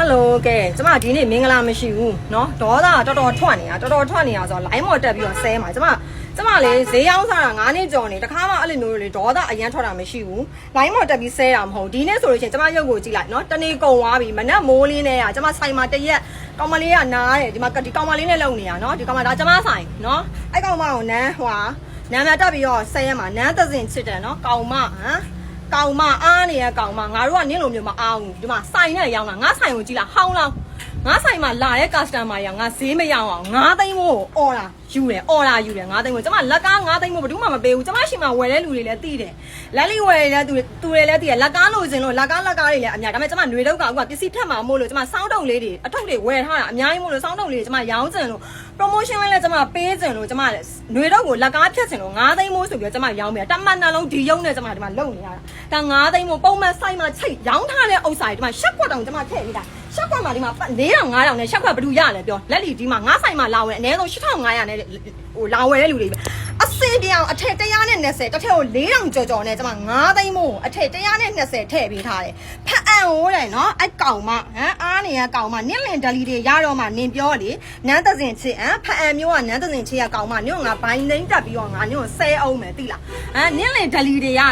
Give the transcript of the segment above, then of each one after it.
Hello ကဲကျမဒီနေ့မင်္ဂလာမရှိဘူးเนาะဒေါသတော်တော်ထွက်နေတာဆိုတော့ line မော်တက်ပြီးတော့ဆဲမှာကျမလေဈေးရောင်းစားတာ9နှစ်ကျော်နေတခါမှအဲ့လိုမျိုးလေဒေါသအရန်ထွက်တာမရှိဘူး line မော်တက်ပြီးဆဲတာမဟုတ်ဒီနေ့ဆိုလို့ရှိရင်ကျမရုပ်ကိုကြည့်လိုက်เนาะတနေ့ကုန်သွားပြီမနက်မိုးလင်းနေတာကျမဆိုင်မှာတရက်ကောင်မလေးကနားတယ်ဒီကောင်မလေးနဲ့လုံနေတာเนาะဒီကောင်မဒါကျမဆိုင်เนาะအဲ့ကောင်မကိုနန်းနန်းမြတက်ပြီးတော့ဆဲရမှာနန်းသစင်ချစ်တယ်เนาะကောင်မအားနေရကောင်မငါတို့ကနင့်လိုမျိုးမအောင်ဒီမှာဆိုင်နဲ့ရောင်းတာငါဆိုင်ကိုကြည့်လားဟောင်းလောင်းငါဆိုင်မှာလာတဲ့ customer တွေကငါဈေးမရောင်းအောင်9သိန်းမို့အော်လာယူတယ်9သိန်းမို့ကျမလက်ကား9သိန်းမို့ဘယ်သူမှမပေးဘူးကျမရှိမှဝယ်တဲ့လူတွေလည်းသိတယ်လက်လိဝယ်တဲ့သူတွေလည်းသိတယ်လက်ကားလို့စင်လို့လက်ကားတွေလည်းအများဒါပေမဲ့ကျမຫນွေတော့ကအခုကပစ္စည်းထက်မှာမို့လို့ကျမစောင်းတုပ်လေးတွေအထုပ်တွေဝယ်ထားတာအများကြီးမို့လို့စောင်းတုပ်လေးတွေကျမရောင်းစင်လို့ promotion လည်းကျမပေးစင်လို့ကျမຫນွေတော့ကိုလက်ကားဖြတ်စင်လို့9သိန်းမို့ဆိုပြီးတော့ကျမရောင်းပြတမန်နှလုံးဒီရုံနဲ့ကျမဒီမှာလုံနေရတာဒါ9သိန်းမို့ပုံမှန်ဆိုင်မှာချိတ်ရောင်းထားတဲ့ဥစ္စာတွေဒီမှာရှက်ကွက်တောင်ကျမထည့်နေတာရှက်ကွက်မှာဒီမှာ4,000 5,000နဲ့ရှက်ကွက်ဘယ်သူရလဲပြောလက်လီဒီမှာငါဆိုင်မှာလာဝယ်အနည်းဆုံး8,500နဲ့ဟိုလာဝယ်တဲ့လူတွေအစင်ပြောင်အထက်120တစ်ထက်ကို4,000ကျော်နဲ့ကျမ9သိန်းမို့အထက်120ထည့်ပေးထားတယ်ဖက်အံဟိုးတယ်နော်အကောင်မအားနေရကောင်မနင့်လင်ဒလီတွေရတော့မှနင်ပြောလေနန်းသစင်ချစ်ဖက်အံမျိုးကနန်းသစင်ချစ်ရကောင်မနင့်ကငါဘိုင်းသိန်းတက်ပြီးတော့ငါနင့်ကိုဆဲအောင်မယ်သိလားနင့်လင်ဒလီတွေရ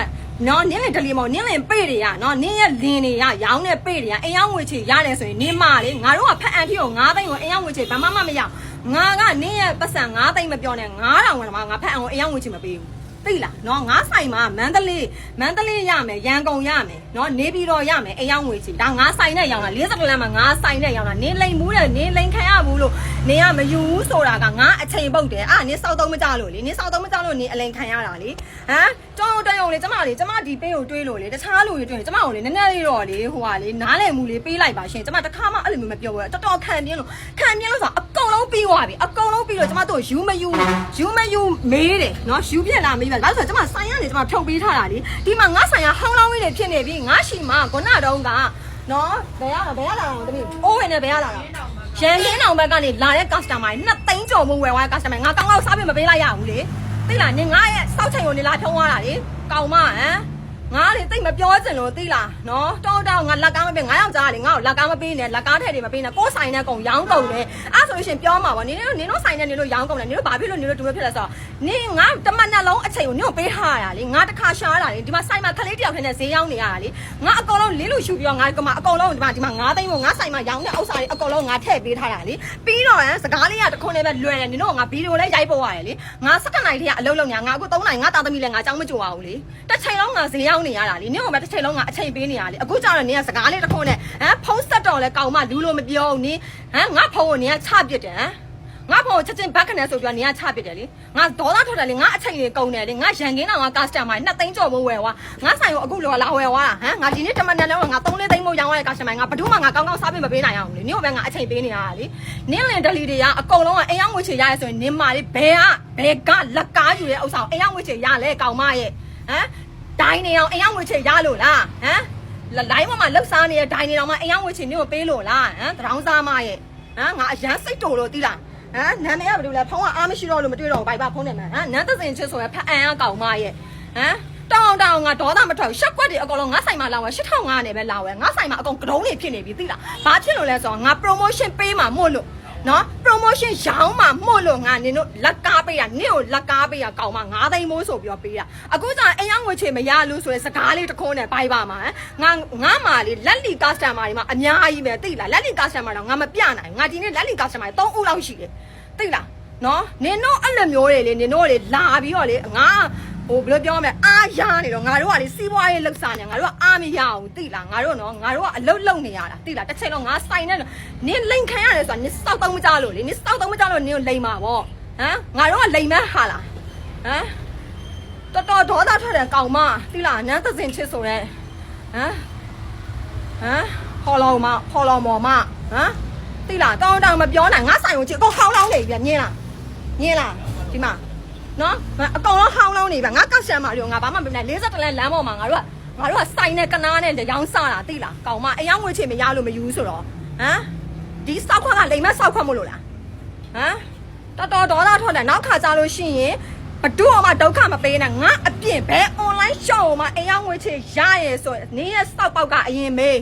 နော်နင်းလင်ဒလီမောနင်းလင်ပေ့တွေရနော်နင်းရဲ့လင်းတွေရရောင်းတဲ့ပေ့တွေရအိမ်ရောက်ငွေချေရတယ်ဆိုရင်နင်းမလေငါတို့ကဖက်အန်ထီကို9သိန်းကိုအိမ်ရောက်ငွေချေဘာမှမရငါကနင်းရဲ့ပတ်စံ9သိန်းမပြောနဲ့9,000ဝင်မှာငါဖက်အန်ကိုအိမ်ရောက်ငွေချေမပေးဘူးသိလားနော်ငါဆိုင်မှာမန္တလေးရမယ်ရန်ကုန်ရမယ်နော်နေပြည်တော်ရမယ်အိမ်ရောက်ငွေချေဒါငါဆိုင်နဲ့ရောင်းတာ40လမ်းမှာငါဆိုင်နဲ့ရောင်းတာနင်းလိန်မှုတဲ့နင်းလိန်ခံရဘူးလို့နင်ကမယူဘူးဆိုတာကငါအချိန်ပုတ်တယ်နင်းစောက်သုံးမကြလို့လေနင်းစောက်သုံးမကြလို့နင်းအလိန်ခံရတာလေတောင်းတယုံလေကျမဒီပေးကိုတွေးလို့လေတခြားလူတွေတွေးကျမကိုလေနည်းလေးတော့လေဟိုကလေနားလည်မှုလေးပေးလိုက်ပါရှင်ကျမတခါမှအဲ့လိုမျိုးမပြောဘူးတော်ခံပြင်းလို့ဆိုအကုန်လုံးပြီးသွားပြီအကုန်လုံးပြီးတော့ကျမတို့ယူမယူမေးတယ်နော်ယူပြက်လာမေးပါဒါဆိုကျမဆိုင်ရနေကျမဖြုတ်ပေးထားတာလေဒီမှာငါဆိုင်ကဟောင်းလောင်းလေးတွေဖြစ်နေပြီငါရှိမှာခုနတုန်းကနော်ဘယ်ရလာတော့တမီးအိုးဝင်နဲ့ဘယ်ရလာတော့ရန်ကင်းအောင်ဘက်ကနေလာတဲ့ customer 2သိန်းကျော်မို့ဝယ်သွားတဲ့ customer ငါကောင်းစားပြမပေးလိုက်ရဘူးလေသိလားနင်ငါရဲ့စောက်ချိန်ကိုနေလာထုံးသွားတာလေကောင်မငါလေသိမပြောစင်လို့သိလားနော်တောင်းငါလက်ကားမပေးငါယောက်ျားလေငါ့ကိုလက်ကားမပေးနဲ့လက်ကားထဲတွေမပေးနဲ့ကိုယ်ဆိုင်နဲ့ကုန်ရောင်းကုန်တယ်အဲ့ဆိုလို့ရှင်ပြောမှာပေါ့နင်တို့ဆိုင်နဲ့နင်တို့ရောင်းကုန်တယ်နင်တို့ဘာဖြစ်လို့နင်တို့တူဖြစ်လဲဆိုတော့နင်ငါတမန်နှလုံးအချိန်ကိုနင်တို့ပေးထားရတာလေငါတစ်ခါရှားလာလေဒီမှာဆိုင်မှာခလေးတယောက်ထဲနဲ့ဈေးရောင်းနေရတာလေငါအကောင်လုံးလေးလို့ရှူပြီးတော့ငါကမှအကောင်လုံးဒီမှာ9သိန်းမို့ငါဆိုင်မှာရောင်းတဲ့ဥစ္စာတွေအကောင်လုံးငါထည့်ပေးထားတာလေပြီးတော့စကားလေးကတခွန်းနဲ့ပဲလွယ်တယ်နင်တို့ငါဗီဒီယိုလေးရိုက်ပို့ရတယ်လေငါ17နိုင်တည်းကအလုပ်လုပ်နေငါအခု3နိုင်ငါတာသမီးလည်းငါကြောင်းမကြွအောင်လေတစ်ချိန်လုံးငါဈေးရောင်းနေရတာလေနင်တို့တစ်ချိန်လုံးကအချိန်ပေးနေရလေအခုကြောက်တော့နင်ကစကားလေးတစ်ခုနဲ့ဖုန်းဆက်တော့လဲကောင်မလူလို့မပြောဘူးနင်ငါဖုန်းကိုနင်ကချပစ်တယ်ငါဖုန်းကိုချက်ချင်းဘက်ခနဲ့ဆိုပြီးတော့နင်ကချပစ်တယ်လေငါဒေါသထွက်တယ်လေငါအချိန်လေးကုန်တယ်လေငါရန်ကင်းတော်က customer 2သိန်းကျော်မို့ဝယ်သွားငါဆိုင်ကိုအခုလောလာဝယ်သွားတာငါဒီနေ့တမန်နဲ့လုံးငါ3-4သိန်းမို့ရောင်းရတဲ့ customer ငါဘယ်သူမှငါကောင်းစားပြမပေးနိုင်အောင်လေနင်တို့ပဲငါအချိန်ပေးနေရတာလေနင်လင်ဒလီတွေကအကုန်လုံးကအိမ်ရောက်ငွေချေရရဲဆိုရင်နင်မာလေးဘယ်ကလက်ကားယူတဲ့ဥစ္စာအိမ်ရောက်ငွေချေရလဲကောင်မရဲ့ဒိုင်းနေအောင်အိမ်ရောက်ငွေချေရလို့လားလိုင်းပေါ်မှာလှုပ်ရှားနေတဲ့ဒိုင်းနေတော့မှအိမ်ရောက်ငွေချေနင်ကိုပေးလို့လားတရောင်းစားမရဲ့ငါအရန်စိတ်တိုလို့သိလားနာမည်ကဘယ်လိုလဲဖုန်းကအားမရှိတော့လို့မတွေ့တော့ဘိုက်ပါဖုန်းနဲ့မှနန်းသစင်ချစ်ဆိုရဖက်အန်ကကောင်မရဲ့တောင်းငါဒေါသမထွက်ရှက်ကွက်တွေအကောင်လုံးငါဆိုင်မှာလာဝယ်8,500နဲ့ပဲလာဝယ်ငါဆိုင်မှာအကောင်ကတုံးတွေဖြစ်နေပြီသိလားဘာဖြစ်လို့လဲဆိုတော့ငါ promotion ပေးမှာမို့လို့နော် promotion ရောင်းမှာမို့လို့ငါနင်တို့လက်ကားပေးတာနင့်ကိုလက်ကားပေးတာကောင်မ9သိန်းမိုးဆိုပြီးတော့ပေးတာအခုကျအိမ်ရောက်ငွေချေမရလို့ဆိုရင်စကားလေးတစ်ခုနဲ့ဘိုက်ပါမှာငါမာလေးလက်လီ customer တွေမှာအများကြီးပဲသိလားလက်လီ customer တော့ငါမပြနိုင်ငါဒီနေ့လက်လီ customer 3ဦးလောက်ရှိတယ်သိလားနော်နင်တို့အဲ့လိုမျိုးတွေလေနင်တို့လေလာပြီးတော့လေငါဟိုဘယ်လိုပြောမလဲအားရနေတော့ငါတို့ကလေစီးပွားရေးလှုပ်ရှားနေငါတို့ကအားမရဘူးသိလားငါတို့နော်ငါတို့ကအလုပ်လုပ်နေရတာသိလားတစ်ချိန်လုံးငါဆိုင်နဲ့နင်လိန်ခံရတယ်ဆိုတာနင်စောက်သုံးမကြလို့လေနင်စောက်သုံးမကြလို့နင်ကိုလိန်မှာပေါ့ငါတို့ကလိန်မဲဟာလားတော်ဒေါသထွက်တယ်ကောင်မသိလားနန်းသစင်ချစ်ဆိုရဲခေါ်လောင်မော်မသိလားတောင်းမပြောနိုင်ငါဆိုင်ကိုချစ်အကုန်ဟောင်းလောင်းနေပြီညင်းလားဒီမှာနော်အကောင်လုံးဟောင်းလောင်းနေပြီငါကောက်ရှမ်းမလို့ငါဘာမှမပြောနိုင်40လမ်းပေါ်မှာငါတို့ကစိုင်နဲ့ကနားနဲ့ရောင်းစားတာသိလားကောင်မအိမ်ရောက်ငွေချေမရလို့မယူဆိုတော့ဒီစောက်ခွက်ကလိမ်မဲ့စောက်ခွက်မို့လို့လားတော်ဒေါသထွက်တယ်နောက်ခါကြလို့ရှိရင်ဘဒုအောင်မဒုက္ခမပေးနဲ့ငါအပြင်ဘဲ online shop မှာအိမ်ရောက်ငွေချေရရဲဆိုနေရဲ့စောက်ပေါက်ကအရင်မေး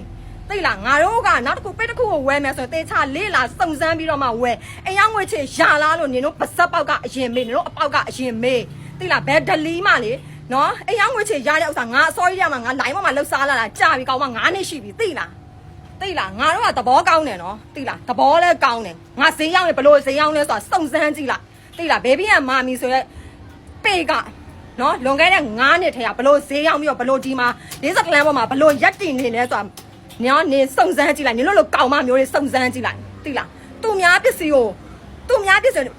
သိလားငါတို့ကနောက်တစ်ခုပိတ်တစ်ခုကိုဝယ်မယ်ဆိုရင်တေချာလေးလာစုံစမ်းပြီးတော့မှဝယ်အယောင်ငွေချေရလားလို့နင်တို့ပါစက်ပေါက်ကအရင်မေးနင်တို့အပေါက်ကအရင်မေးသိလားဘယ်ဒလီမှလေနော်အယောင်ငွေချေရတဲ့ဥစ္စာငါအစောကြီးရမှာငါလိုင်းပေါ်မှာလှုပ်ရှားလာတာကြာပြီကောင်းမှ9နှစ်ရှိပြီသိလားငါတို့ကသဘောကောင်းတယ်နော်သိလားသဘောလဲကောင်းတယ်ငါဈေးရောက်ရင်ဘလို့ဈေးရောက်လဲဆိုတာစုံစမ်းကြည့်လိုက်သိလားဘေဘီကမာမီဆိုရက်ပေကနော်လွန်ခဲ့တဲ့9နှစ်ထဲကဘလို့ဈေးရောက်ပြီးတော့ဘလို့ဒီမှာ40ကလန်ပေါ်မှာဘလို့ရက်တင်နေလဲဆိုတာနေစုံစမ်းကြည့်လိုက်နင်တို့လိုကောင်မမျိုးတွေစုံစမ်းကြည့်လိုက်သိလားသူများပစ္စည်းကို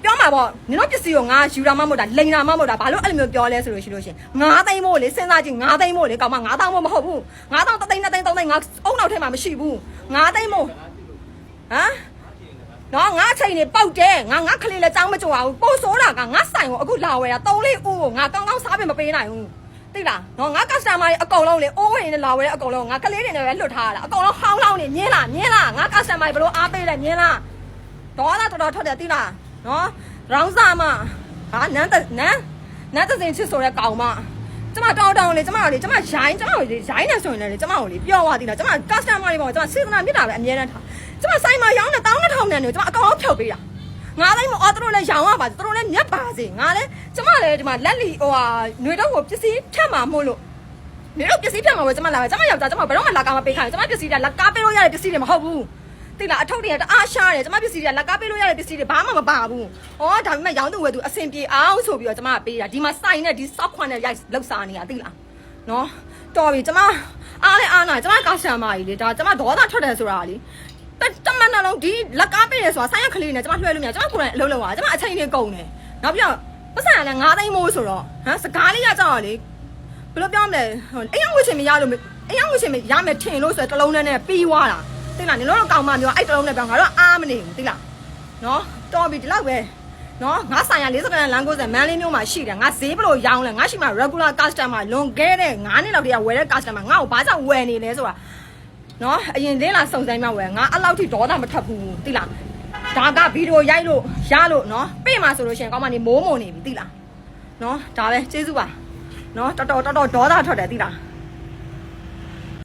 ပြောမှာပေါ့နင်တို့ပစ္စည်းကိုငါယူတာမှမဟုတ်တာလိန်တာမှမဟုတ်တာဘာလို့အဲ့လိုမျိုးပြောလဲဆိုလို့ရှိလို့ရှင်9သိန်းမို့လေစဉ်းစားကြည့်9သိန်းမို့လေကောင်မ9တောင်းမို့မဟုတ်ဘူး9တောင်း3သိန်း2သိန်း3သိန်းငါအုံနောက်ထဲမှာမရှိဘူး9သိန်းမို့ဟမ်နော်ငါအချိန်နေပေါက်တယ်ငါခလေးလည်းကြောင်းမကြွအောင်ပို့စိုးတာကငါဆိုင်ကိုအခုလာဝယ်တာ3လေးဦးကိုငါကောင်းကောင်းစားပြင်မပေးနိုင်ဘူးသိလားနော်ငါကစတမားတွေအကုန်လုံးလေအိုးဝင်နေလာဝယ်တဲ့အကုန်လုံးငါကလေးတွေနဲ့ပဲလွတ်ထားရတာအကုန်လုံးဟောင်းလောင်းနေမြင်းလားငါကစတမားတွေဘလို့အားပေးလဲမြင်းလားဒေါ်လာတော်ထွက်တယ်သိလားနော်ရောင်းစားမဟာနန်းတစင်ချစ်ဆိုတဲ့ကောင်မကျမတောင်းလေကျမရိုင်းနေဆိုရင်လေကျမကိုလေပြောသွားသေးလားကျမကစတမားတွေပေါ့ကျမစေတနာမြစ်တာပဲအမြဲတမ်းထားကျမဆိုင်မှာရောင်းတဲ့12000နဲ့နေကျမအကောင်လုံးဖြုတ်ပေးတာ9သိန်းမအော်တို့လည်းရောင်းရပါသူတို့လည်းမြတ်ပါစေငါလည်းကျမလည်းဒီမှာလက်လီဟိုဟာຫນွေတော့ကိုပစ္စည်းဖြတ်မှာမို့လို့နေတော့ပစ္စည်းဖြတ်မှာပဲကျမလာပဲကျမယောက်ျားကျမဘယ်တော့မှလက်ကားမပေးခိုင်းကျမပစ္စည်းတွေကလက်ကားပေးလို့ရတဲ့ပစ္စည်းတွေမဟုတ်ဘူးသိလားအထုပ်တွေကတအားရှားတယ်ကျမပစ္စည်းတွေကလက်ကားပေးလို့ရတဲ့ပစ္စည်းတွေဘာမှမပါဘူးဟောဒါပေမဲ့ရောင်းသူဝယ်သူအဆင်ပြေအောင်ဆိုပြီးတော့ကျမကပေးတာဒီမှာစိုင်နဲ့ဒီစောက်ခွန်းနဲ့ရိုက်လောက်စားနေတာသိလားနော်တော်ပြီကျမအားလဲအားနာကျမကာရှာမာကြီးလေဒါကျမဒေါသထွက်တယ်ဆိုတာလေတမန်တော်ဒီလက်ကားပေးရဆိုတာဆိုင်ရကလေးနဲ့ကျမလွှဲလို့မရကျမကိုယ်တိုင်အလုပ်လုပ်ရကျမအချိန်လေးကုန်တယ်နောက်ပြီးတော့ပတ်စံကလည်း9သိန်းမိုးဆိုတော့ဟမ်စကားလေးရကြတော့လေဘယ်လိုပြောမလဲအယောင်ဝှချင်မရလို့အယောင်ဝှချင်မရမယ်ထင်လို့ဆိုတော့တလုံးနဲ့ပြီးွားတာသိလားနင်တို့တော့ကောင်းမမျိုးအဲ့တလုံးနဲ့ပြောငါတို့အားမနေဘူးသိလားနော်တော်ပြီဒီလောက်ပဲနော်ငါဆိုင်ရ40ကလန်လမ်း90မန်းလေးမျိုးမှာရှိတယ်ငါဈေးဘလို့ရောင်းလဲငါရှိမှာ regular customer လွန်ခဲ့တဲ့9နှစ်လောက်တည်းကဝယ်တဲ့ customer ငါ့ကိုဘာကြောင့်ဝယ်နေလဲဆိုတာနော်အရင်လေးလာစုံစမ်းမှဝယ်ငါအဲ့လောက်ထိဒေါသမထပ်ဘူးသိလားဒါကဗီဒီယိုရိုက်လို့ရလို့နော်ပြေးမှာဆိုလို့ရှိရင်ကောင်းမနေမိုးမုံနေပြီသိလားနော်ဒါပဲကျေးဇူးပါနော်တော်တော်ဒေါသထွက်တယ်သိလား